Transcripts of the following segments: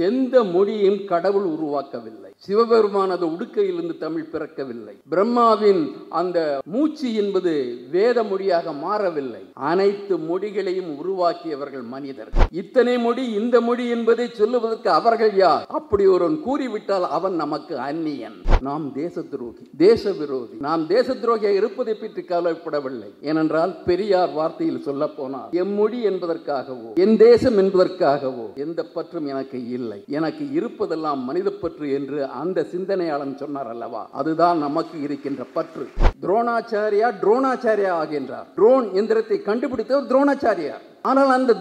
எந்த மொழியும் கடவுள் உருவாக்கவில்லை. சிவபெருமானது உடுக்கையிலிருந்து தமிழ் பிறக்கவில்லை. பிரம்மாவின் அந்த மூச்சு என்பது வேத மொழியாக மாறவில்லை. அனைத்து மொழிகளையும் உருவாக்கியவர்கள் மனிதர்கள். இத்தனை மொழி, இந்த மொழி என்பதை சொல்லுவதற்கு அவர்கள் யார்? அப்படி ஒருவன் கூறிவிட்டால் அவன் நமக்கு அந்நியன். நாம் தேச துரோகி, தேச விரோதி. நாம் தேச துரோகியாக இருப்பதை பற்றி கவலைப்படவில்லை. ஏனென்றால் பெரியார் வார்த்தையில் சொல்ல போனால், எம்மொழி என்பதற்காகவோ என் தேசம் என்பதற்காகவோ எந்த பற்றும் எனக்கு இல்லை. எனக்கு இருப்பதெல்லாம் மனித பற்று என்று அந்த சிந்தனையாளன் சொன்னார் அல்லவா, அதுதான் நமக்கு இருக்கின்ற பற்று. துரோணாச்சாரியா ஆகின்றார். ட்ரோன் எந்திரத்தை கண்டுபிடித்தவர் துரோணாச்சாரியார். ஆனால் அந்த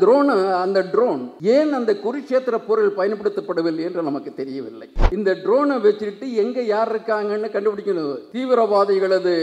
ட்ரோன் ஏன் அந்த குருட்சேத்திர போரில் பயன்படுத்தப்படவில்லை என்று நமக்கு தெரியவில்லை. இந்த ட்ரோனை வச்சுட்டு எங்க யார் இருக்காங்கன்னு கண்டுபிடிக்கணும். தீவிரவாதிகளது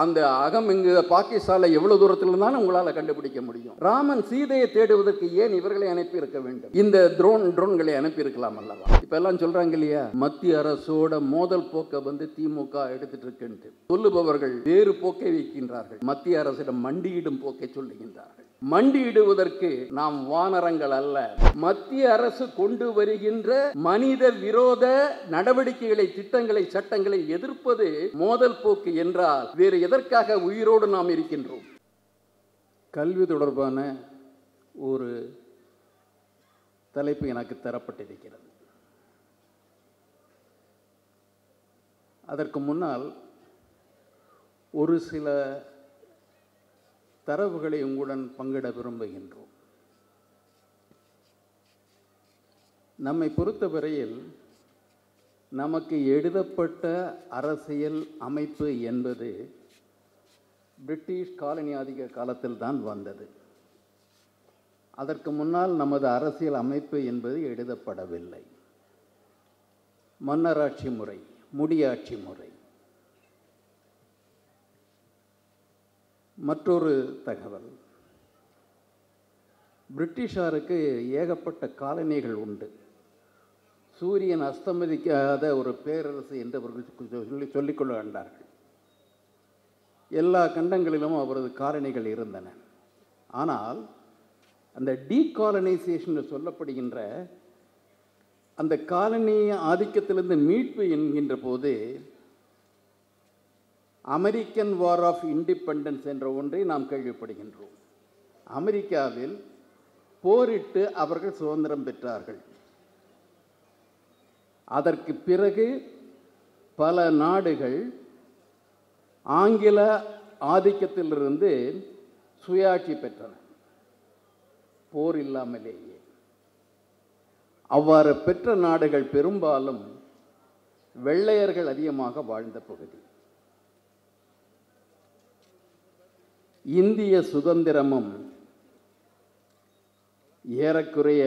அந்த அகம் இங்கு பாகிஸ்தான்ல எவ்வளவு தூரத்தில் இருந்தாலும் உங்களால் கண்டுபிடிக்க முடியும். ராமன் சீதையை தேடுவதற்கு ஏன் இவர்களை அனுப்பி இருக்க வேண்டும்? இந்த ட்ரோன்களை அனுப்பி இருக்கலாம் அல்லவா? இப்ப எல்லாம் சொல்றாங்க இல்லையா, மத்திய அரசோட மோதல் போக்க திமுக எடுத்துட்டு இருக்கு. சொல்லுபவர்கள் வேறு போக்கை வைக்கின்றார்கள். மத்திய அரசிடம் மண்டியிடும் போக்கை சொல்லுகின்றார்கள். மண்டியிடுவதற்கு நாம் வானரங்கள் அல்ல. மத்திய அரசு கொண்டு வருகின்ற மனித விரோத நடவடிக்கைகளை, திட்டங்களை, சட்டங்களை எதிர்ப்பது மோதல் போக்கு என்றால் வேறு எதற்காக உயிரோடு நாம் இருக்கின்றோம்? கல்வி தொடர்பான ஒரு தலைப்பு எனக்கு தரப்பட்டிருக்கிறது. அதற்கு முன்னால் ஒரு சில தரவுகளை உங்களுடன் பங்கிட விரும்புகின்றோம். நம்மை பொறுத்தவரையில் நமக்கு எழுதப்பட்ட அரசியல் அமைப்பு என்பது பிரிட்டிஷ் காலனி ஆதிக்க காலத்தில் தான் வந்தது. அதற்கு முன்னால் நமது அரசியல் அமைப்பு என்பது எழுதப்படவில்லை. மன்னராட்சி முறை, முடியாட்சி முறை. மற்றொரு தகவல், பிரிட்டிஷாருக்கு ஏகப்பட்ட காலனிகள் உண்டு. சூரியன் அஸ்தமதிக்காத ஒரு பேரரசு என்று அவர்கள் சொல்லிக்கொள்ள கண்டார்கள். எல்லா கண்டங்களிலும் அவரது காலனிகள் இருந்தன. ஆனால் அந்த டீகாலனைசேஷன் சொல்லப்படுகின்ற அந்த காலனி ஆதிக்கத்திலிருந்து மீட்பு என்கின்ற போது அமெரிக்கன் வார் ஆஃப் இண்டிபெண்டன்ஸ் என்ற ஒன்றை நாம் கேள்விப்படுகின்றோம். அமெரிக்காவில் போரிட்டு அவர்கள் சுதந்திரம் பெற்றார்கள். அதற்கு பிறகு பல நாடுகள் ஆங்கில ஆதிக்கத்திலிருந்து சுயாட்சி பெற்றன, போர் இல்லாமலேயே. அவ்வாறு பெற்ற நாடுகள் பெரும்பாலும் வெள்ளையர்கள் அதிகமாக வாழ்ந்த பகுதி. இந்திய சுதந்திரமும் ஏறக்குறைய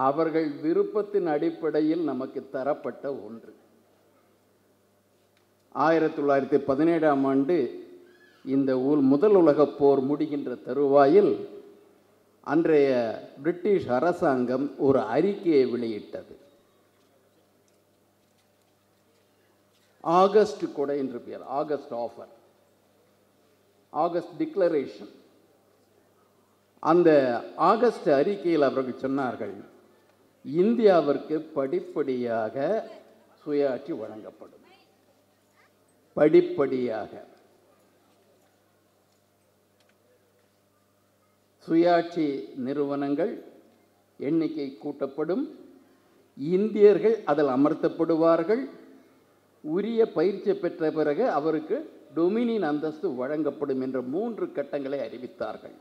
அவர்கள் விருப்பத்தின் அடிப்படையில் நமக்கு தரப்பட்ட ஒன்று. 1917ஆம் ஆண்டு இந்த முதல் உலகப் போர் முடிகின்ற தருவாயில் அன்றைய பிரிட்டிஷ் அரசாங்கம் ஒரு அறிக்கையை வெளியிட்டது. ஆகஸ்ட் கொடை என்று பெயர், ஆகஸ்ட் ஆஃபர், ஆகஸ்ட் டிக்ளரேஷன். அந்த ஆகஸ்ட் அறிக்கையில் அவர்கள் சொன்னார்கள், இந்தியாவிற்கு படிப்படியாக சுயாட்சி வழங்கப்படும். படிப்படியாக சுயாட்சி நிறுவனங்கள் எண்ணிக்கை கூட்டப்படும், இந்தியர்கள் அதில் அமர்த்தப்படுவார்கள், உரிய பயிற்சி பெற்ற பிறகு அவருக்கு டொமினியன் அந்தஸ்து வழங்கப்படும் என்ற 3 கட்டங்களை அறிவித்தார்கள்.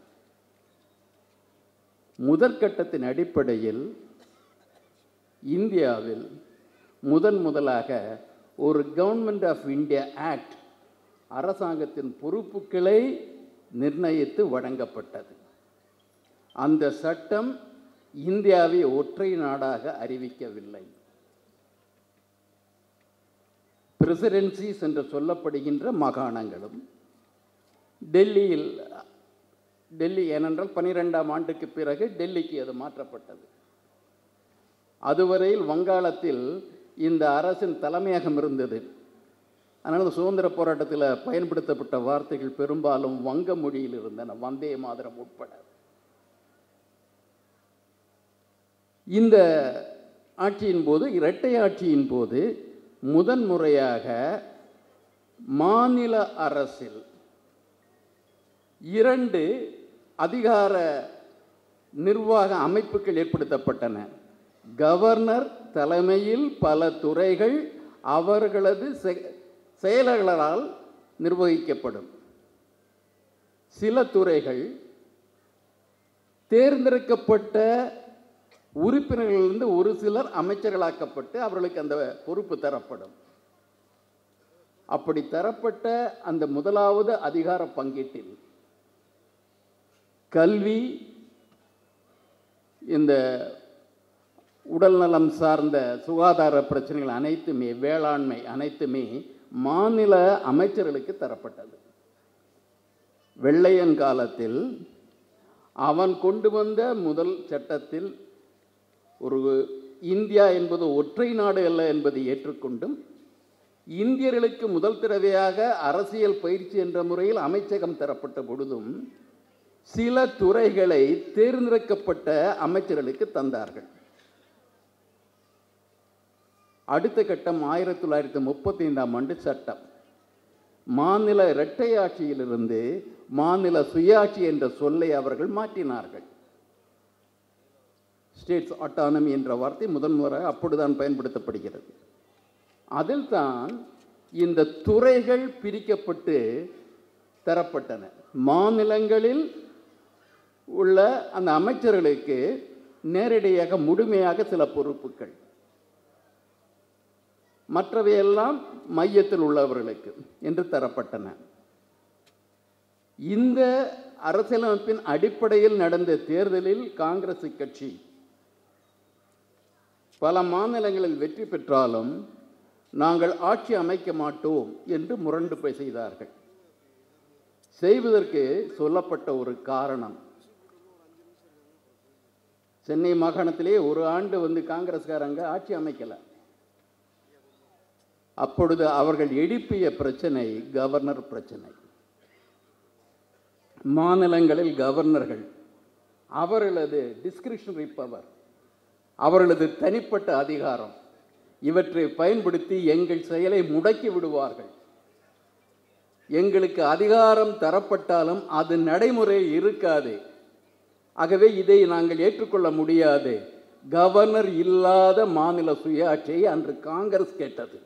முதற்கட்டத்தின் அடிப்படையில் இந்தியாவில் முதலாக ஒரு கவர்மெண்ட் ஆஃப் இந்தியா ஆக்ட், அரசாங்கத்தின் பொறுப்புகளை நிர்ணயித்து வழங்கப்பட்டது. அந்த சட்டம் இந்தியாவை ஒற்றை நாடாக அறிவிக்கவில்லை. பிரசிடென்சிஸ் என்று சொல்லப்படுகின்ற மாகாணங்களும் டெல்லி ஏனென்றால் 12ஆம் ஆண்டுக்கு பிறகு டெல்லிக்கு அது மாற்றப்பட்டது. அதுவரையில் வங்காளத்தில் இந்த அரசின் தலைமையகம் இருந்தது. அதனால் சுதந்திர போராட்டத்தில் பயன்படுத்தப்பட்ட வார்த்தைகள் பெரும்பாலும் வங்க மொழியில் இருந்தன, வந்தே மாதரம் உட்பட. இந்த ஆட்சியின் போது, இரட்டை ஆட்சியின் போது முதன்முறையாக மாநில அரசில் 2 அதிகார நிர்வாக அமைப்புகள் ஏற்படுத்தப்பட்டன. கவர்னர் தலைமையில் பல துறைகள் அவர்களது செயலர்களால் நிர்வகிக்கப்படும். சில துறைகள் தேர்ந்தெடுக்கப்பட்ட உறுப்பினர்களிலிருந்து ஒரு சிலர் அமைச்சர்களாக்கப்பட்டு அவர்களுக்கு அந்த பொறுப்பு தரப்படும். அப்படி தரப்பட்ட அந்த முதலாவது அதிகார பங்கீட்டில் கல்வி, இந்த உடல்நலம் சார்ந்த சுகாதார பிரச்சனைகள் அனைத்துமே, வேளாண்மை அனைத்துமே மாநில அமைச்சர்களுக்கு தரப்பட்டது. வெள்ளையன் காலத்தில் அவன் கொண்டு வந்த முதல் சட்டத்தில் ஒரு இந்தியா என்பது ஒற்றை நாடு அல்ல என்பதை ஏற்றுக்கொண்டும், இந்தியர்களுக்கு முதல் தடவையாக அரசியல் பயிற்சி என்ற முறையில் அமைச்சகம் தரப்பட்ட பொழுதும் சில துறைகளை தேர்ந்தெடுக்கப்பட்ட அமைச்சர்களுக்கு தந்தார்கள். அடுத்த கட்டம் 1935ஆம் ஆண்டு சட்டம். மாநில இரட்டை ஆட்சியிலிருந்து மாநில சுயாட்சி என்ற சொல்லை அவர்கள் மாற்றினார்கள். ஸ்டேட்ஸ் ஆட்டானமி என்ற வார்த்தை முதன்முறை அப்படிதான் பயன்படுத்தப்படுகிறது. அதில் தான் இந்த துறைகள் பிரிக்கப்பட்டு தரப்பட்டன. மாநிலங்களில் உள்ள அந்த அமைச்சர்களுக்கு நேரடியாக முழுமையாக சில பொறுப்புகள், மற்றவையெல்லாம் மையத்தில் உள்ளவர்களுக்கு என்று தரப்பட்டன. இந்த அரசியலமைப்பின் அடிப்படையில் நடந்த தேர்தலில் காங்கிரஸ் கட்சி பல மாநிலங்களில் வெற்றி பெற்றாலும் நாங்கள் ஆட்சி அமைக்க மாட்டோம் என்று முரண்டு போய் செய்தார்கள். செய்வதற்கு சொல்லப்பட்ட ஒரு காரணம், சென்னை மாகாணத்திலே ஒரு ஆண்டு காங்கிரஸ்காரங்க ஆட்சி அமைக்கல. அப்பொழுது அவர்கள் எழுப்பிய பிரச்சனை கவர்னர் பிரச்சனை. மாநிலங்களில் கவர்னர்கள் அவர்களது டிஸ்கிரிஷனரி பவர், அவர்களது தனிப்பட்ட அதிகாரம், இவற்றை பயன்படுத்தி எங்கள் செயலை முடக்கி விடுவார்கள். எங்களுக்கு அதிகாரம் தரப்பட்டாலும் அது நடைமுறை இருக்காது. ஆகவே இதை நாங்கள் ஏற்றுக்கொள்ள முடியாது. கவர்னர் இல்லாத மாநில சுயாட்சியை அன்று காங்கிரஸ் கேட்டது.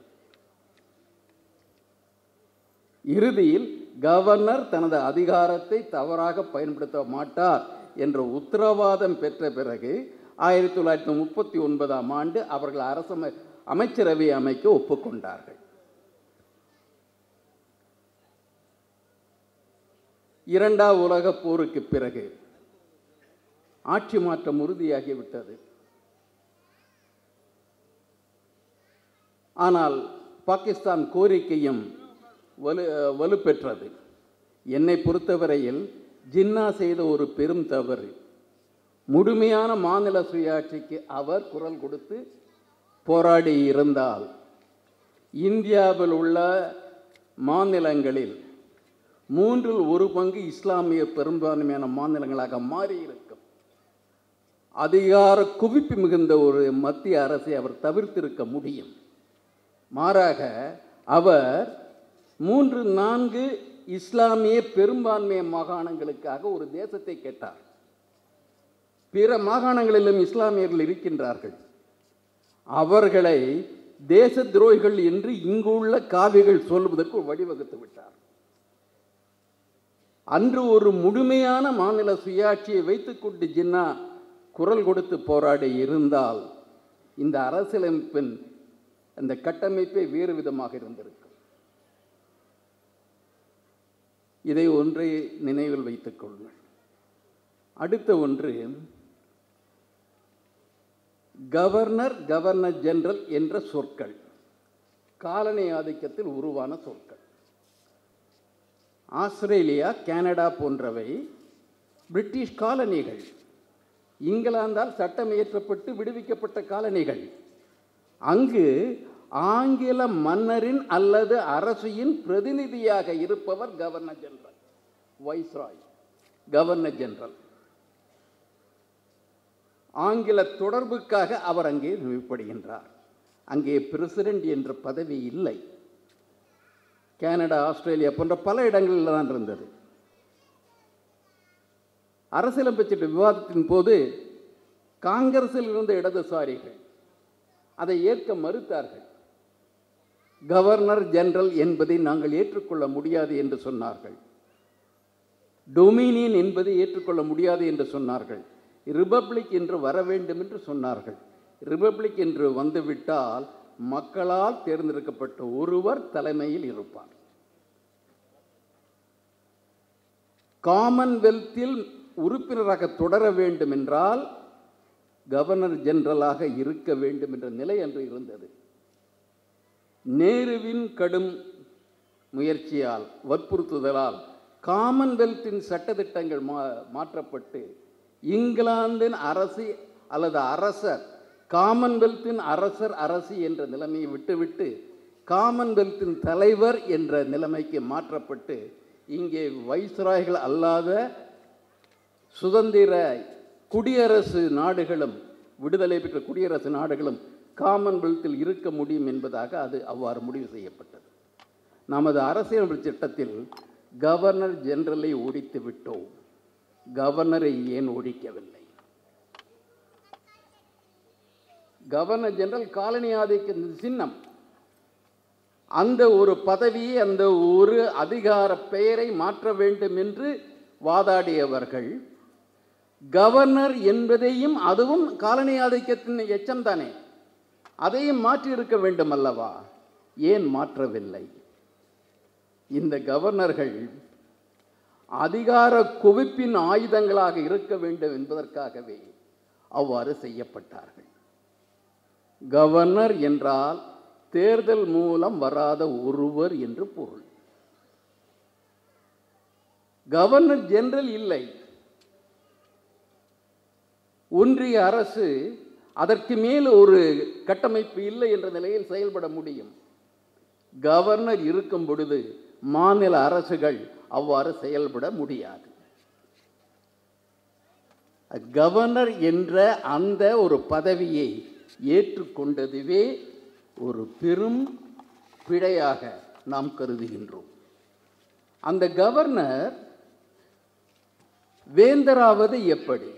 இறுதியில் கவர்னர் தனது அதிகாரத்தை தவறாக பயன்படுத்த மாட்டார் என்ற உத்தரவாதம் பெற்ற பிறகு 1939ஆம் ஆண்டு அவர்கள் அமைச்சரவை அமைக்க ஒப்புக்கொண்டார்கள். இரண்டாம் உலகப் போருக்கு பிறகு ஆட்சி மாற்றம் உறுதியாகிவிட்டது. ஆனால் பாகிஸ்தான் கோரிக்கையும் வலுப்பெற்றது. என்னை பொறுத்தவரையில் ஜின்னா செய்த ஒரு பெரும் தவறு, முழுமையான மாநில சுயாட்சிக்கு அவர் குரல் கொடுத்து போராடி இருந்தால் இந்தியாவில் உள்ள மாநிலங்களில் 1/3 இஸ்லாமிய பெரும்பான்மையான மாநிலங்களாக மாறியிருக்கும். அதிகார குவிப்பு மிகுந்த ஒரு மத்திய அரசை அவர் தவிர்த்திருக்க முடியும். மாறாக அவர் 3-4 இஸ்லாமிய பெரும்பான்மை மாகாணங்களுக்காக ஒரு தேசத்தை கேட்டார். பிற மாகாணங்களிலும் இஸ்லாமியர்கள் இருக்கின்றார்கள். அவர்களை தேச துரோகிகள் என்று இங்குள்ள காவிகள் சொல்வதற்கு வழிவகுத்து விட்டார். அன்று ஒரு முழுமையான மாநில சுயாட்சியை வைத்துக்கொண்டு ஜின்னா குரல் கொடுத்து போராடி இருந்தால் இந்த அரசியலமைப்பின் அந்த கட்டமைப்பே வேறு விதமாக இருந்திருக்கும். இதை ஒன்றை நினைவில் வைத்துக் கொள்ளுங்கள். அடுத்த ஒன்று, கவர்னர், கவர்னர் ஜெனரல் என்ற சொற்கள் காலனி ஆதிக்கத்தில் உருவான சொற்கள். ஆஸ்திரேலியா, கனடா போன்றவை பிரிட்டிஷ் காலனிகள். இங்கிலாந்தால் சட்டம் இயற்றப்பட்டு விடுவிக்கப்பட்ட காலனிகள். அங்கு ஆங்கில மன்னரின் அல்லது அரசின் பிரதிநிதியாக இருப்பவர் governor general, viceroy, governor general. ஆங்கில தொடர்புக்காக அவர் அங்கே நியமிக்கப்படுகின்றார். அங்கே பிரசிடென்ட் என்ற பதவி இல்லை. கனடா, ஆஸ்திரேலியா போன்ற பல இடங்களில் தான் இருந்தது. அரசியலமைப்பு விவாதத்தின் போது காங்கிரஸில் இருந்த இடதுசாரிகள் அதை ஏற்க மறுத்தார்கள். கவர்னர் ஜெனரல் என்பதை நாங்கள் ஏற்றுக்கொள்ள முடியாது என்று சொன்னார்கள். டொமினியன் என்பதை ஏற்றுக்கொள்ள முடியாது என்று சொன்னார்கள். ரிபப்ளிக் என்று வர வேண்டும் என்று சொன்னார்கள். ரிபப்ளிக் என்று வந்துவிட்டால் மக்களால் தேர்ந்தெடுக்கப்பட்ட ஒருவர் தலைமையில் இருப்பார். காமன்வெல்த்தில் உறுப்பினராக தொடர வேண்டும் என்றால் கவர்னர் ஜெனரலாக இருக்க வேண்டும் என்ற நிலை அன்று இருந்தது. நேருவின் கடும் முயற்சியால், வற்புறுத்துதலால் காமன்வெல்த்தின் சட்டத்திட்டங்கள் மாற்றப்பட்டு இங்கிலாந்தின் அரசு அல்லது அரசர், காமன்வெல்த்தின் அரசர் அரசி என்ற நிலைமையை விட்டுவிட்டு காமன்வெல்த்தின் தலைவர் என்ற நிலைமைக்கு மாற்றப்பட்டு இங்கே வைஸ்ராய்கள் அல்லாத சுதந்திர குடியரசு நாடுகளும், விடுதலை பெற்ற குடியரசு நாடுகளும் காமன்வெல்த்தில் இருக்க முடியும் என்பதாக அது அவ்வாறு முடிவு செய்யப்பட்டது. நமது அரசியலமைப்பு சட்டத்தில் கவர்னர் ஜெனரலை ஒழித்து விட்டோம். கவர்னரை ஏன் ஒழிக்கவில்லை? கவர்னர் ஜெனரல் காலனி ஆதிக்க சின்னம். அந்த ஒரு பதவியை, அந்த ஒரு அதிகார பெயரை மாற்ற வேண்டும் என்று வாதாடியவர்கள் கவர்னர் என்பதையும், அதுவும் காலனி ஆதிக்கத்தின் எச்சம் தானே, அதையும் மாற்றி இருக்க வேண்டும் அல்லவா? ஏன் மாற்றவில்லை? இந்த கவர்னர்கள் அதிகார குவிப்பின் ஆயுதங்களாக இருக்க வேண்டும் என்பதற்காகவே அவ்வாறு செய்யப்பட்டார்கள். கவர்னர் என்றால் தேர்தல் மூலம் வராத ஒருவர் என்று பொருள். கவர்னர் ஜெனரல் இல்லை. ஒன்றிய அரசு அதற்கு மேல் ஒரு கட்டமைப்பு இல்லை என்ற நிலையில் செயல்பட முடியும். கவர்னர் இருக்கும் பொழுது மாநில அரசுகள் அவ்வாறு செயல்பட முடியாது. கவர்னர் என்ற அந்த ஒரு பதவியை ஏற்றுக்கொண்டதுவே ஒரு பெரும் பிழையாக நாம் கருதுகின்றோம். அந்த கவர்னர் வேந்தராவது எப்படி?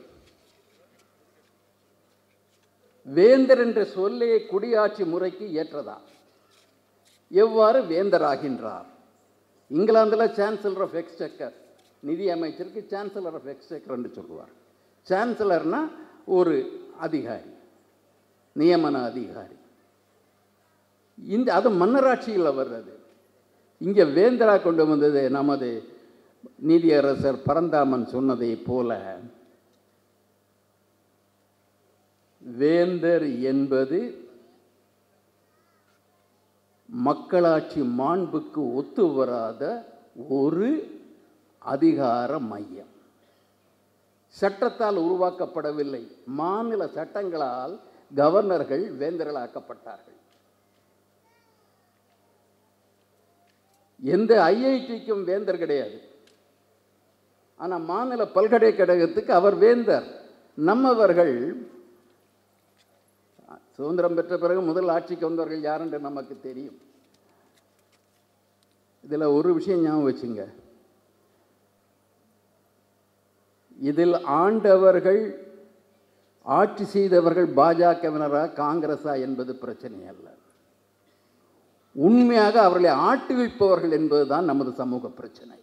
வேந்தர் என்ற சொல்லே குடியாட்சி முறைக்கு ஏற்றதா? எவ்வாறு வேந்தராகின்றார்? இங்கிலாந்தில் சான்சலர் ஆஃப் எக்ஸ்செக்கர், நிதி அமைச்சருக்கு சான்சலர் ஆஃப் எக்ஸ்செக்கர் என்று சொல்லுவார். சான்சலர்னா ஒரு அதிகாரி, நியமன அதிகாரி. அது மன்னராட்சியில் வர்றது. இங்கே வேந்தரா கொண்டு வந்தது நமது நீதியரசர் பரந்தாமன் சொன்னதை போல, வேந்தர் என்பது மக்களாட்சி மாண்புக்கு ஒத்து வராத ஒரு அதிகார மையம். சட்டத்தால் உருவாக்கப்படவில்லை, மாநில சட்டங்களால் கவர்னர்கள் வேந்தர்களாக்கப்பட்டார்கள். எந்த ஐஐடிக்கும் வேந்தர் கிடையாது, ஆனால் மாநில பல்கலைக்கழகத்துக்கு அவர் வேந்தர். நம்மவர்கள் சுதந்திரம் பெற்ற பிறகு முதல் ஆட்சிக்கு வந்தவர்கள் யார் என்று நமக்கு தெரியும். இதில் ஒரு விஷயம் ஞாபகம் வச்சுங்க, இதில் ஆண்டவர்கள், ஆட்சி செய்தவர்கள் பாஜகவினரா காங்கிரஸா என்பது பிரச்சனை அல்ல. உண்மையாக அவர்களை ஆட்டுவிப்பவர்கள் என்பதுதான் நமது சமூக பிரச்சனை.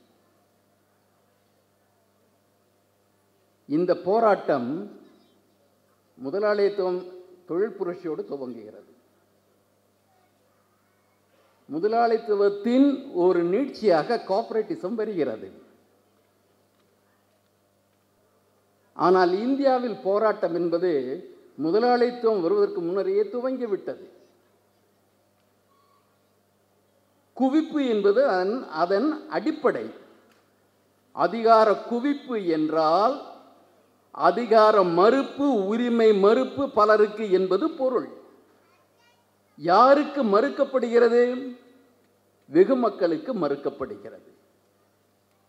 இந்த போராட்டம் முதலாளித்துவம் தொழில் புரட்சியோடு துவங்குகிறது. முதலாளித்துவத்தின் ஒரு நீட்சியாக கோஆபரேட்டிசம் வருகிறது. ஆனால் இந்தியாவில் போராட்டம் என்பது முதலாளித்துவம் வருவதற்கு முன்னரே துவங்கிவிட்டது. குவிப்பு என்பது அதன் அடிப்படை. அதிகார குவிப்பு என்றால் அதிகார மறுப்பு, உரிமை மறுப்பு பலருக்கு என்பது பொருள். யாருக்கு மறுக்கப்படுகிறது? வெகு மக்களுக்கு மறுக்கப்படுகிறது.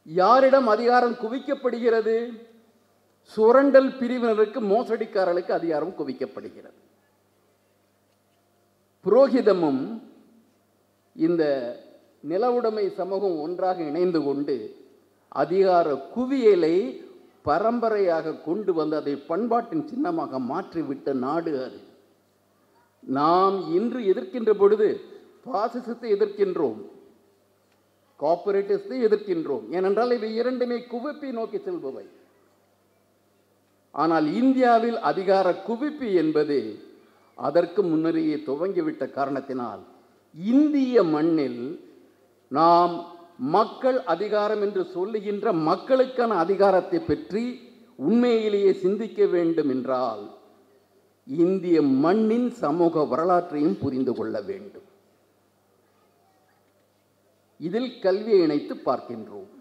யாரிடம் அதிகாரம் குவிக்கப்படுகிறது? சுரண்டல் பிரிவினருக்கு, மோசடிக்காரர்களுக்கு அதிகாரம் குவிக்கப்படுகிறது. புரோகிதமும் இந்த நிலவுடைமை சமூகம் ஒன்றாக இணைந்து கொண்டு அதிகார குவியலை பரம்பரையாக கொண்டு வந்து அதை பண்பாட்டின் சின்னமாக மாற்றிவிட்ட நாடு அது. நாம் இன்று எதிர்க்கின்ற பொழுது பாசிசத்தை எதிர்க்கின்றோம், கார்ப்பரேட்டிசத்தை எதிர்க்கின்றோம். ஏனென்றால் இவை இரண்டுமே குவிப்பை நோக்கி செல்பவை. ஆனால் இந்தியாவில் அதிகார குவிப்பு என்பது அதற்கு முன்னரே துவங்கிவிட்ட காரணத்தினால் இந்திய மண்ணில் நாம் மக்கள் அதிகாரம் என்று சொல்லுகின்ற மக்களுக்கான அதிகாரத்தை பற்றி உண்மையிலேயே சிந்திக்க வேண்டும் என்றால் இந்திய மண்ணின் சமூக வரலாற்றையும் புரிந்து கொள்ள வேண்டும். இதில் கல்வியை இணைத்து பார்க்கின்றோம்.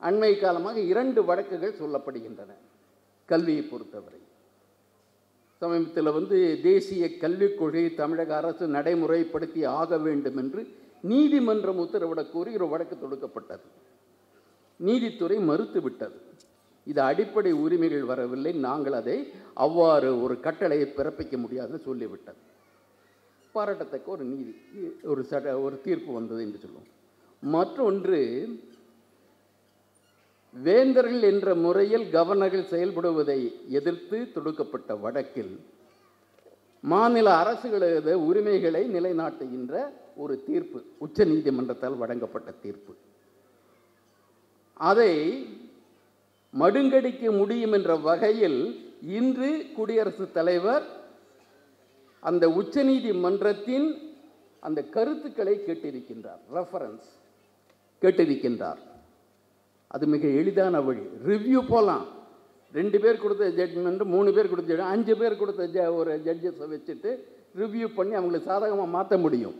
அண்மை காலமாக 2 வழக்குகள் சொல்லப்படுகின்றன கல்வியை பொறுத்தவரை. சமீபத்தில் தேசிய கல்விக் கொள்கையை தமிழக அரசு நடைமுறைப்படுத்தி ஆக வேண்டும் என்று நீதிமன்றம் உத்தரவிடக் கோரி ஒரு வழக்கு தொடுக்கப்பட்டது. நீதித்துறை மறுத்துவிட்டது. இது அடிப்படை உரிமைகள் வரவில்லை, நாங்கள் அதை அவ்வாறு ஒரு கட்டளையை பிறப்பிக்க முடியாதுன்னு சொல்லிவிட்டது. பாராட்டத்தக்க ஒரு தீர்ப்பு வந்தது என்று சொல்லுவோம். மற்றொன்று, வேந்தர்கள் என்ற முறையில் கவர்னர்கள் செயல்படுவதை எதிர்த்து தொடுக்கப்பட்ட வழக்கில் மாநில அரசுகளது உரிமைகளை நிலைநாட்டுகின்ற ஒரு தீர்ப்பு உச்ச நீதிமன்றத்தால் வழங்கப்பட்ட தீர்ப்பு. அதை மடுங்கடிக்க முடியும் என்ற வகையில் இன்று குடியரசுத் தலைவர் அந்த உச்ச நீதிமன்றத்தின் அந்த கருத்துக்களை கேட்டிருக்கின்றார், ரெஃபரன்ஸ் கேட்டிருக்கின்றார். அது மிக எளிதான வழி. ரிவ்யூ போகலாம். 2 பேர் கொடுத்த ஜட்ஜ்மெண்ட், 3 பேர் கொடுத்த ஜட்ஜ், 5 பேர் கொடுத்த ஒரு ஜட்ஜஸை வச்சுட்டு ரிவ்யூ பண்ணி அவங்களுக்கு சாதகமாக மாற்ற முடியும்.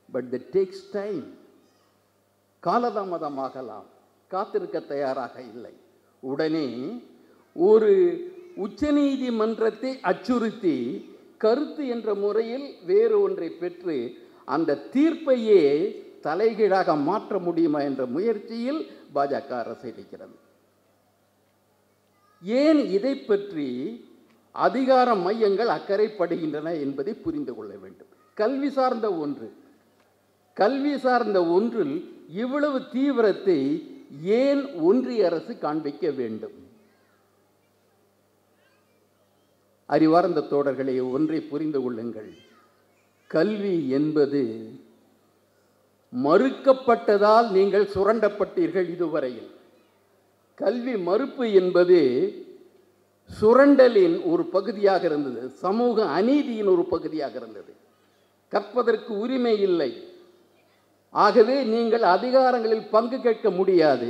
But that takes time. காலதாமதமாகலாம். காத்திருக்க தயாராக இல்லை. உடனே ஒரு உச்சநீதிமன்றத்தை அச்சுறுத்தி கருத்து என்ற முறையில் வேறு ஒன்றை பெற்று அந்த தீர்ப்பையே தலைகீழாக மாற்ற முடியுமா என்ற முயற்சியில் பாஜக அரசு இருக்கிறது. ஏன் இதை பற்றி அதிகார மையங்கள் அக்கறைப்படுகின்றன என்பதை புரிந்து கொள்ள வேண்டும். கல்வி சார்ந்த ஒன்றில் இவ்வளவு தீவிரத்தை ஏன் ஒன்றிய அரசு காண்பிக்க வேண்டும்? அறிவார்ந்த தோழர்களே, ஒன்றை புரிந்து கொள்ளுங்கள். கல்வி என்பது மறுக்கப்பட்டதால் நீங்கள் சுரண்டப்பட்டீர்கள். இதுவரையில் கல்வி மறுப்பு என்பது சுரண்டலின் ஒரு பகுதியாக இருந்தது, சமூக அநீதியின் ஒரு பகுதியாக இருந்தது. கற்பதற்கு உரிமை இல்லை, ஆகவே நீங்கள் அதிகாரங்களில் பங்கு கேட்க முடியாது,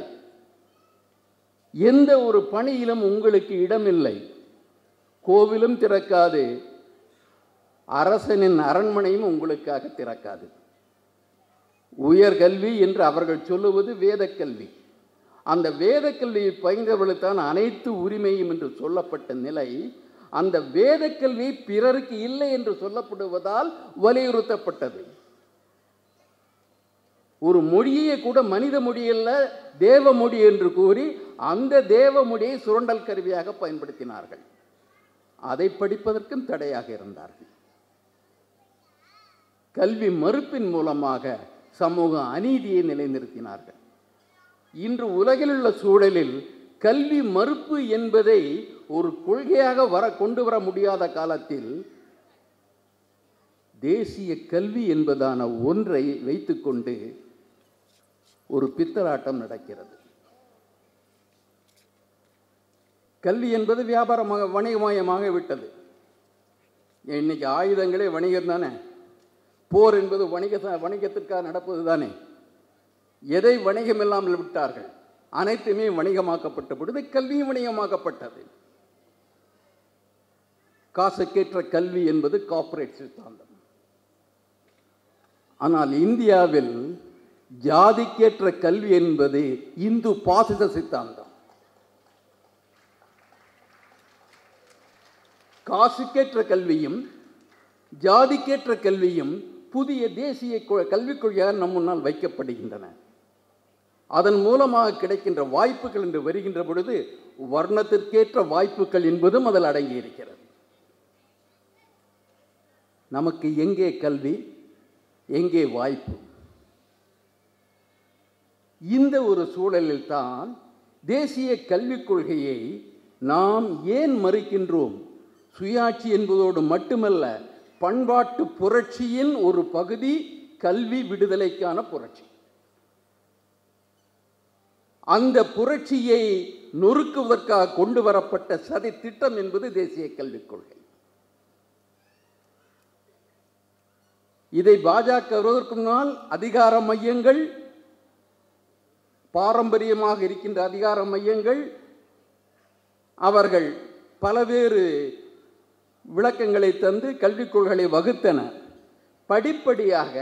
எந்த ஒரு பணியிலும் உங்களுக்கு இடமில்லை, கோவிலும் திறக்காது, அரசனின் அரண்மனையும் உங்களுக்காக திறக்காது. உயர்கல்வி என்று அவர்கள் சொல்லுவது வேதக்கல்வி. அந்த வேதக்கல்வியை பயின்றவர்களுக்கான அனைத்து உரிமையும் என்று சொல்லப்பட்ட நிலை, அந்த வேதக்கல்வி பிறருக்கு இல்லை என்று சொல்லப்படுவதால் வலியுறுத்தப்பட்டது. ஒரு மொழியை கூட மனித மொழியல்ல தேவ மொழி என்று கூறி அந்த தேவ மொழியை சுரண்டல் கருவியாக பயன்படுத்தினார்கள். அதை படிப்பதற்கும் தடையாக இருந்தார்கள். கல்வி மறுப்பின் மூலமாக சமூக அநீதியை நிலைநிறுத்தினார்கள். இன்று உலகில் உள்ள சூழலில் கல்வி மறுப்பு என்பதை ஒரு கொள்கையாக கொண்டு வர முடியாத காலத்தில் தேசிய கல்வி என்பதான ஒன்றை வைத்துக்கொண்டு ஒரு பித்தலாட்டம் நடக்கிறது. கல்வி என்பது வியாபாரமாக வணிகமயமாக விட்டது. இன்னைக்கு ஆயுதங்களே வணிகம் தானே. போர் என்பது வணிகத்திற்காக நடப்பது தானே. எதை வணிகம் இல்லாமல் விட்டார்கள்? அனைத்துமே வணிகமாக்கப்பட்ட பொழுது கல்வியும் வணிகமாக்கப்பட்டது. காசுக்கேற்ற கல்வி என்பது கார்ப்பரேட் சித்தாந்தம். ஆனால் இந்தியாவில் ஜாதிக்கேற்ற கல்வி என்பது இந்து பாசிச சித்தாந்தம். காசுக்கேற்ற கல்வியும் ஜாதிக்கேற்ற கல்வியும் புதிய தேசிய கல்விக் கொள்கையாக நம் முன்னால் வைக்கப்படுகின்றன. அதன் மூலமாக கிடைக்கின்ற வாய்ப்புகள் என்று வருகின்ற பொழுது வர்ணத்திற்கேற்ற வாய்ப்புகள் என்பதும் அதில் அடங்கி இருக்கிறது. நமக்கு எங்கே கல்வி, எங்கே வாய்ப்பு? இந்த ஒரு சூழலில் தான் தேசிய கல்விக் கொள்கையை நாம் ஏன் மறுக்கின்றோம்? சுயாட்சி என்பதோடு மட்டுமல்ல, பண்பாட்டு புரட்சியின் ஒரு பகுதி கல்வி விடுதலைக்கான புரட்சி. அந்த புரட்சியை நொறுக்குவதற்காக கொண்டு வரப்பட்ட சதி திட்டம் என்பது தேசிய கல்விக் கொள்கை. இதை பாஜக வருவதற்கு முன்னால் அதிகார மையங்கள், பாரம்பரியமாக இருக்கின்ற அதிகார மையங்கள், அவர்கள் பலவேறு விளக்கங்களை தந்து கல்விக் கொள்கைகளை வகுத்தன. படிப்படியாக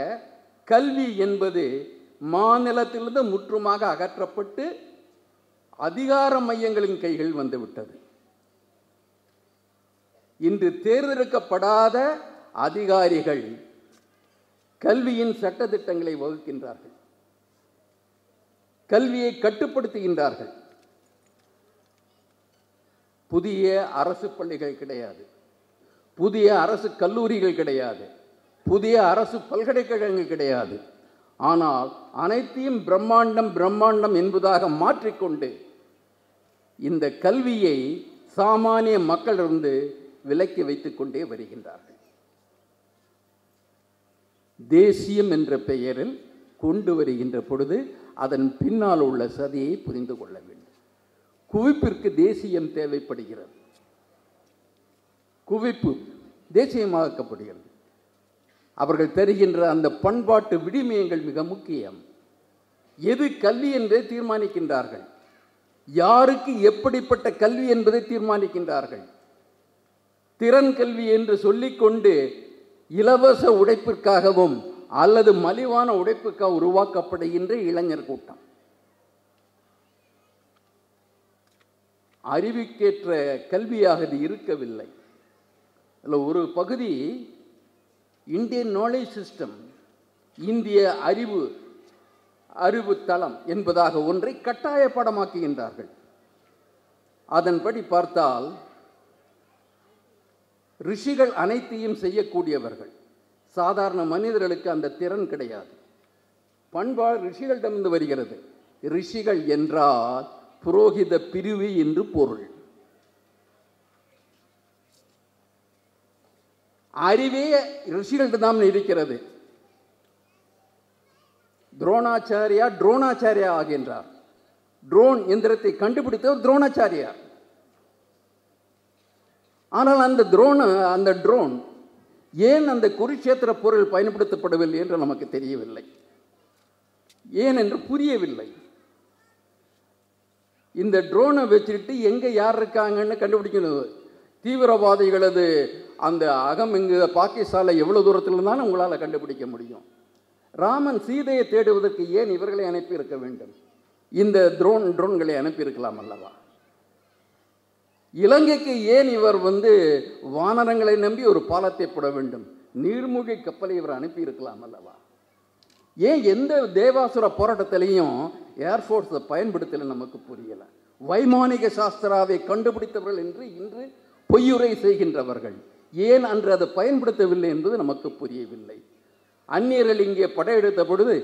கல்வி என்பது மாநிலத்திலிருந்து முற்றுமாக அகற்றப்பட்டு அதிகார மையங்களின் கைகள் வந்துவிட்டது. இன்று தேர்ந்தெடுக்கப்படாத அதிகாரிகள் கல்வியின் சட்டத்திட்டங்களை வகுக்கின்றார்கள், கல்வியை கட்டுப்படுத்துகின்றார்கள். புதிய அரசு பள்ளிகள் கிடையாது, புதிய அரசு கல்லூரிகள் கிடையாது, புதிய அரசு பல்கலைக்கழகங்கள் கிடையாது. ஆனால் அனைத்தையும் பிரம்மாண்டம் பிரம்மாண்டம் என்பதாக மாற்றிக்கொண்டு இந்த கல்வியை சாமானிய மக்களிலிருந்து விலக்கி வைத்துக் கொண்டே வருகின்றார்கள். தேசியம் என்ற பெயரில் கொண்டு வருகின்ற பொழுது அதன் பின்னால் உள்ள சதியை புரிந்து கொள்ள வேண்டும். குவிப்பிற்கு தேசியம் தேவைப்படுகிறது, குவிப்பு தேசியமாக்கப்படுகிறது. அவர்கள் தருகின்ற அந்த பண்பாட்டு விடிமயங்கள் மிக முக்கியம். எது கல்வி என்பதை தீர்மானிக்கின்றார்கள், யாருக்கு எப்படிப்பட்ட கல்வி என்பதை தீர்மானிக்கின்றார்கள். திறன் கல்வி என்று சொல்லிக்கொண்டு இலவச உழைப்பிற்காகவும் அல்லது மலிவான உழைப்புக்காக உருவாக்கப்படுகின்ற இளைஞர் கூட்டம். அறிவுக்கேற்ற கல்வியாக இது இருக்கவில்லை. அதில் ஒரு பகுதி இந்தியன் நாலேஜ் சிஸ்டம், இந்திய அறிவு தளம் என்பதாக ஒன்றை கட்டாய பாடமாக்குகின்றார்கள். அதன்படி பார்த்தால் ரிஷிகள் அனைத்தையும் செய்யக்கூடியவர்கள், சாதாரண மனிதர்களுக்கு அந்த திறன் கிடையாது. பண்பாடு ரிஷிகளிடமிருந்து வருகிறது. ரிஷிகள் என்றால் புரோகித பிரிவு என்று பொருள். அறிவே ரிஷிகளிடம் இருக்கிறது. துரோணாச்சாரியா ஆகின்றார். ட்ரோன் எந்திரத்தை கண்டுபிடித்தவர் துரோணாச்சாரியார். ஆனால் அந்த ட்ரோன் ஏன் அந்த குருட்சேத்திர போரில் பயன்படுத்தப்படவில்லை என்று நமக்கு தெரியவில்லை. ஏன் என்று புரியவில்லை. இந்த ட்ரோனை வச்சுட்டு எங்கே யார் இருக்காங்கன்னு கண்டுபிடிக்கணும். தீவிரவாதிகளது அந்த அகம் இங்கு பாகிஸ்தானில் எவ்வளோ தூரத்தில் இருந்தாலும் உங்களால் கண்டுபிடிக்க முடியும். ராமன் சீதையை தேடுவதற்கு ஏன் இவர்களை அனுப்பியிருக்க வேண்டும்? இந்த ட்ரோன்களை அனுப்பியிருக்கலாம் அல்லவா? இலங்கைக்கு ஏன் இவர் வானரங்களை நம்பி ஒரு பாலத்தை போட வேண்டும்? நீர்மூழ்கி கப்பலை இவர் அனுப்பியிருக்கலாம் அல்லவா? ஏன் எந்த தேவாசுர போராட்டத்திலையும் ஏர்ஃபோர்ஸை பயன்படுத்தலை நமக்கு புரியலை. வைமானிக சாஸ்திராவை கண்டுபிடித்தவர்கள் என்று இன்று பொய்யுரை செய்கின்றவர்கள் ஏன் அன்று அதை பயன்படுத்தவில்லை என்பது நமக்கு புரியவில்லை. அந்நியர்கள் இங்கே படையெடுத்த பொழுது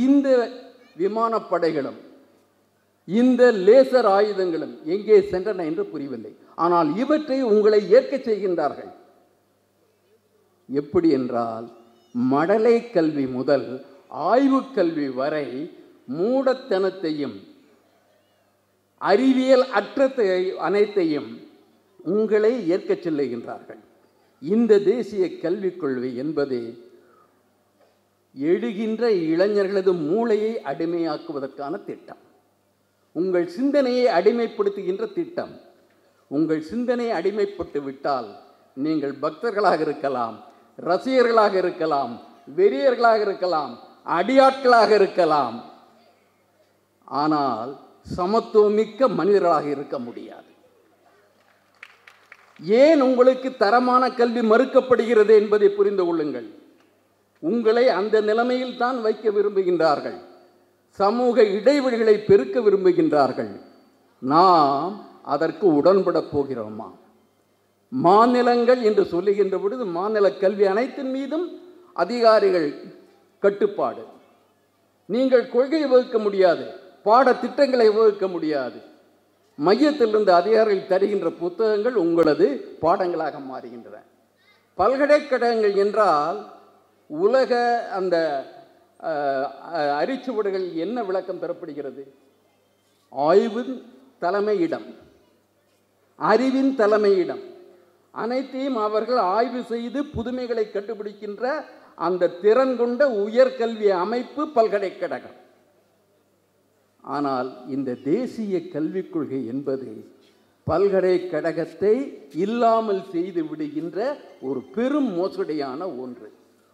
இந்த விமானப்படைகளும் இந்த லேசர் ஆயுதங்களும் எங்கே சென்றன என்று புரியவில்லை. ஆனால் இவற்றை உங்களை ஏற்க செய்கின்றார்கள். எப்படி என்றால், மடலை கல்வி முதல் ஆய்வு கல்வி வரை மூடத்தனத்தையும் அறிவியல் அற்றத்தை அனைத்தையும் உங்களை ஏற்க செல்லுகின்றார்கள். இந்த தேசிய கல்விக் கொள்கை என்பது எழுகின்ற இளைஞர்களது மூளையை அடிமையாக்குவதற்கான திட்டம், உங்கள் சிந்தனையை அடிமைப்படுத்துகின்ற திட்டம். உங்கள் சிந்தனை அடிமைப்பட்டு விட்டால் நீங்கள் பக்தர்களாக இருக்கலாம், ரசிகர்களாக இருக்கலாம், வெறியர்களாக இருக்கலாம், அடியாட்களாக இருக்கலாம், ஆனால் சமத்துவமிக்க மனிதர்களாக இருக்க முடியாது. ஏன் உங்களுக்கு தரமான கல்வி மறுக்கப்படுகிறது என்பதை புரிந்து கொள்ளுங்கள். உங்களை அந்த நிலைமையில் தான் வைக்க விரும்புகின்றார்கள். சமூக இடைவெளிகளை பெருக்க விரும்புகின்றார்கள். நாம் அதற்கு உடன்படப் போகிறோமா? மாநிலங்கள் என்று சொல்லுகின்ற பொழுது மாநில கல்வி அனைத்தின் மீதும் அதிகாரிகள் கட்டுப்பாடு. நீங்கள் கொள்கையை வகுக்க முடியாது, பாடத்திட்டங்களை வகுக்க முடியாது. மையத்திலிருந்து அதிகாரிகள் தருகின்ற புத்தகங்கள் உங்களது பாடங்களாக மாறுகின்றன. பல்கலைக்கழகங்கள் என்றால் உலக அந்த அரிச்சுவடுகள் என்ன விளக்கம் பெறப்படுகிறது? ஆய்வின் தலைமையிடம், அறிவின் தலைமையிடம். அனைத்தையும் அவர்கள் ஆய்வு செய்து புதுமைகளை கண்டுபிடிக்கின்ற அந்த திறன் கொண்ட உயர்கல்வி அமைப்பு பல்கலைக்கழகம். ஆனால் இந்த தேசிய கல்விக் கொள்கை என்பது பல்கலைக்கழகத்தை இல்லாமல் செய்து விடுகின்ற ஒரு பெரும் மோசடியான ஒன்று.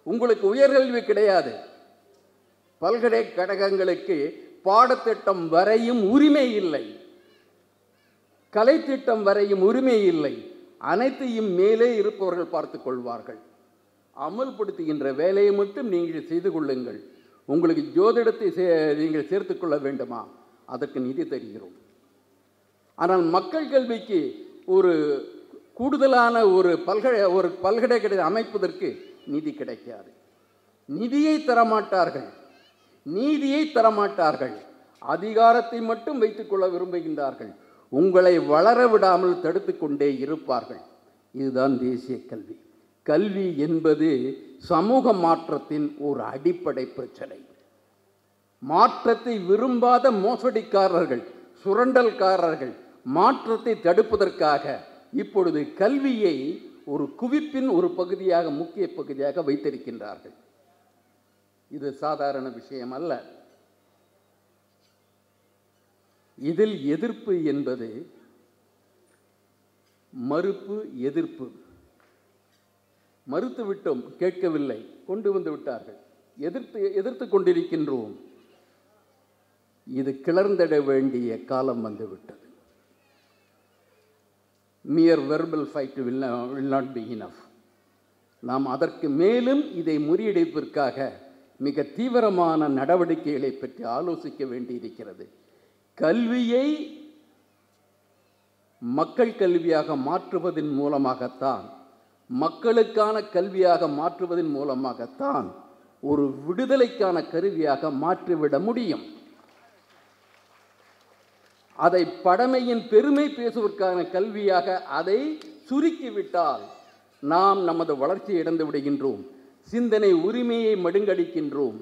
உங்களுக்கு உயர்கல்வி கிடையாது, பல்கலைக்கழகங்களுக்கு பாடத்திட்டம் வரையும் உரிமை இல்லை, கலைத்திட்டம் வரையும் உரிமை இல்லை. அனைத்தையும் மேலே இருப்பவர்கள் பார்த்துக் கொள்வார்கள். அமல்படுத்துகின்ற வேலையை மட்டும் நீங்கள் செய்து கொள்ளுங்கள். உங்களுக்கு ஜோதிடத்தை நீங்கள் சேர்த்துக் கொள்ள வேண்டுமா? அதற்கு நிதி தருகிறோம். ஆனால் மக்கள் கல்விக்கு ஒரு கூடுதலான ஒரு பல்கலைக்கழகம் அமைப்பதற்கு நிதி கிடைக்காது. நிதியை தரமாட்டார்கள், நீதியை தரமாட்டார்கள். அதிகாரத்தை மட்டும் வைத்துக் கொள்ள விரும்புகின்றார்கள். உங்களை வளர விடாமல் தடுத்து கொண்டே இருப்பார்கள். இதுதான் தேசிய கல்வி. கல்வி என்பது சமூக மாற்றத்தின் ஒரு அடிப்படை பிரச்சனை. மாற்றத்தை விரும்பாத மோசடிக்காரர்கள், சுரண்டல்காரர்கள் மாற்றத்தை தடுப்பதற்காக இப்பொழுது கல்வியை ஒரு குவிப்பின் ஒரு பகுதியாக, முக்கிய பகுதியாக வைத்திருக்கின்றார்கள். இது சாதாரண விஷயம் அல்ல. இதில் எதிர்ப்பு என்பது மறுப்பு, எதிர்ப்பு. மறுத்து விட்டோம், கேட்கவில்லை, கொண்டு வந்து விட்டார்கள். எதிர்த்து கொண்டிருக்கின்றோம். இது கிளர்ந்திட வேண்டிய காலம் வந்துவிட்டது. Mere verbal fight will not be enough. நாம் அதற்கு மேலும் இதை முறியடிப்பதற்காக மிக தீவிரமான நடவடிக்கைகளை பற்றி ஆலோசிக்க வேண்டியிருக்கிறது. கல்வியை மக்கள் கல்வியாக மாற்றுவதன் மூலமாகத்தான், மக்களுக்கான கல்வியாக மாற்றுவதன் மூலமாகத்தான் ஒரு விடுதலைக்கான கருவியாக மாற்றிவிட முடியும். அதை பழமையின் பெருமை பேசுவதற்கான கல்வியாக அதை சுருக்கிவிட்டால் நாம் நமது வளர்ச்சியை இழந்து விடுகின்றோம். சிந்தனை உரிமையை மடுங்கடிக்கின்றோம்.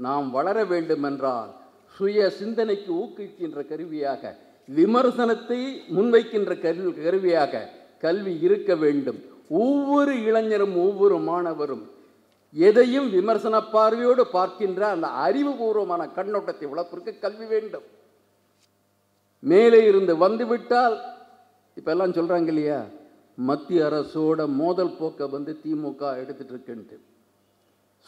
நாம் வளர வேண்டுமென்றால் சுய சிந்தனைக்கு ஊக்குவிக்கின்ற கருவியாக, விமர்சனத்தை முன்வைக்கின்ற கருவியாக கல்வி இருக்க வேண்டும். ஒவ்வொரு இளைஞரும், ஒவ்வொரு மாணவரும் எதையும் விமர்சன பார்வையோடு பார்க்கின்ற அந்த அறிவுபூர்வமான கண்ணோட்டத்தை வளர்ப்பதற்கு கல்வி வேண்டும். மேலே இருந்து வந்துவிட்டால், இப்போ எல்லாம் சொல்கிறாங்க இல்லையா, மத்திய அரசோட மோதல் போக்கை திமுக எடுத்துட்டு இருக்குன்ட்டு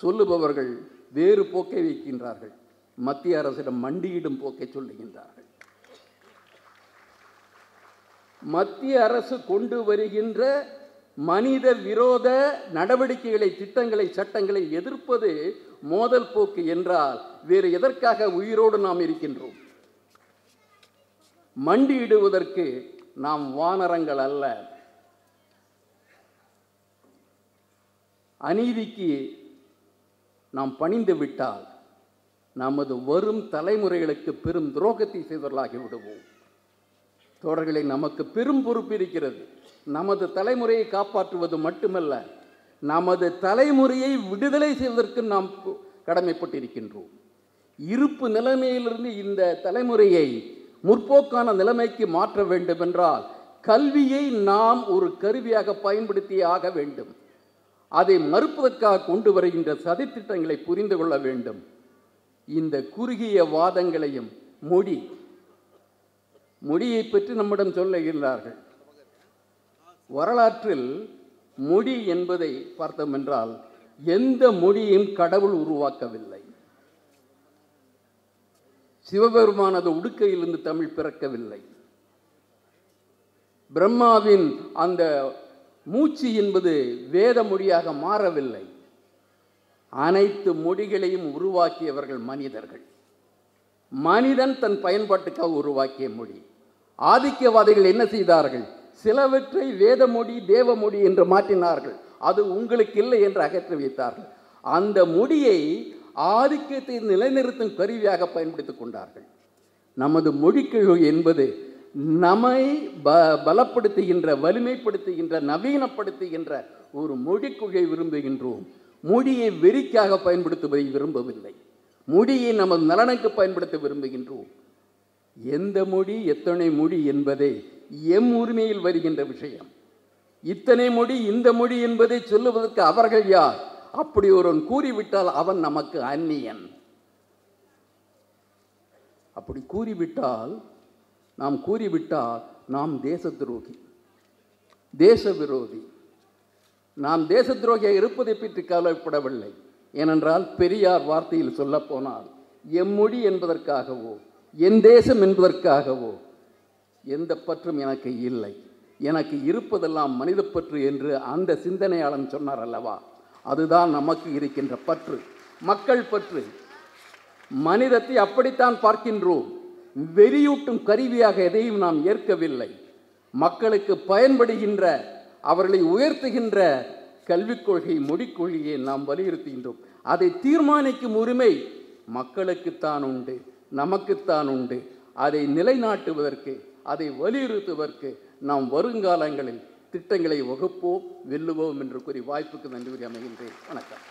சொல்லுபவர்கள் வேறு போக்கை வைக்கின்றார்கள். மத்திய அரசிடம் மண்டியிடும் போக்கை சொல்லுகின்றார்கள். மத்திய அரசு கொண்டு வருகின்ற மனித விரோத நடவடிக்கைகளை, திட்டங்களை, சட்டங்களை எதிர்ப்பது மோதல் போக்கு என்றால் வேறு எதற்காக உயிரோடு நாம் இருக்கின்றோம்? மண்டியிடுவதற்கு நாம் வானரங்கள் அல்ல. அநீதிக்கு நாம் பணிந்து விட்டால் நமது வரும் தலைமுறைகளுக்கு பெரும் துரோகத்தை செய்தவர்களாகி விடுவோம். தோழர்களை, நமக்கு பெரும் பொறுப்பு இருக்கிறது. நமது தலைமுறையை காப்பாற்றுவது மட்டுமல்ல, நமது தலைமுறையை விடுதலை செய்வதற்கு நாம் கடமைப்பட்டிருக்கின்றோம். இருப்பு நிலைமையிலிருந்து இந்த தலைமுறையை முற்போக்கான நிலைமைக்கு மாற்ற வேண்டும் என்றால் கல்வியை நாம் ஒரு கருவியாக பயன்படுத்தியே ஆக வேண்டும். அதை மறுப்பதற்காக கொண்டு வருகின்ற சதித்திட்டங்களை புரிந்து கொள்ள வேண்டும். இந்த குறுகிய வாதங்களையும் மொழியை பற்றி நம்மிடம் சொல்லுகிறார்கள். வரலாற்றில் மொழி என்பதை பார்த்தோம் என்றால் எந்த மொழியும் கடவுள் உருவாக்கவில்லை. சிவபெருமானது உடுக்கையிலிருந்து தமிழ் பிறக்கவில்லை. பிரம்மாவின் அந்த மூச்சு என்பது வேத மொழியாக மாறவில்லை. அனைத்து மொழிகளையும் உருவாக்கியவர்கள் மனிதர்கள். மனிதன் தன் பயன்பாட்டுக்காக உருவாக்கிய மொழி. ஆதிக்கவாதிகள் என்ன செய்தார்கள்? சிலவற்றை வேத மொழி, தேவ மொழி என்று மாற்றினார்கள். அது உங்களுக்கு இல்லை என்று அகற்றி வைத்தார்கள். அந்த மொழியை ஆதிக்கத்தை நிலைநிறுத்தும் கருவியாக பயன்படுத்திக் கொண்டார்கள். நமது மொழிக்குழு என்பது நம்மை பலப்படுத்துகின்ற, வலிமைப்படுத்துகின்ற, நவீனப்படுத்துகின்ற ஒரு மொழிக்குழுவை விரும்புகின்றோம். மொழியை வெறிக்காக பயன்படுத்துவதை விரும்பவில்லை. மொழியை நமது நலனுக்கு பயன்படுத்த விரும்புகின்றோம். எந்த மொழி, எத்தனை மொழி என்பதை எம் உரிமையில் வருகின்ற விஷயம். இத்தனை மொழி, இந்த மொழி என்பதை சொல்லுவதற்கு அவர்கள் யார்? அப்படி ஒருவன் கூறிவிட்டால் அவன் நமக்கு அந்நியன். அப்படி கூறிவிட்டால் நாம் தேச துரோகி, தேச விரோதி. நாம் தேச துரோகியாக இருப்பதை பற்றி கவலைப்படவில்லை. ஏனென்றால் பெரியார் வார்த்தையில் சொல்ல போனால், எம் மொழி என்பதற்காகவோ என் தேசம் என்பதற்காகவோ எந்த பற்றும் எனக்கு இல்லை. எனக்கு இருப்பதெல்லாம் மனிதப்பற்று என்று அந்த சிந்தனையாளன் சொன்னார் அல்லவா? அதுதான் நமக்கு இருக்கின்ற பற்று, மக்கள் பற்று. மனிதத்தை அப்படித்தான் பார்க்கின்றோம். வெறியூட்டும் கருவியாக எதையும் நாம் ஏற்கவில்லை. மக்களுக்கு பயன்படுகின்ற, அவர்களை உயர்த்துகின்ற கல்விக் கொள்கை, மொழிக் கொள்கையை நாம் வலியுறுத்துகின்றோம். அதை தீர்மானிக்கும் உரிமை மக்களுக்குத்தான் உண்டு, நமக்குத்தான் உண்டு. அதை நிலைநாட்டுவதற்கு, அதை வலியுறுத்துவதற்கு நாம் வருங்காலங்களில் திட்டங்களை வகுப்போம், வெல்லுவோம் என்று கூறி வாய்ப்புக்கு நன்றி கூறி அமைகின்றேன். வணக்கம்.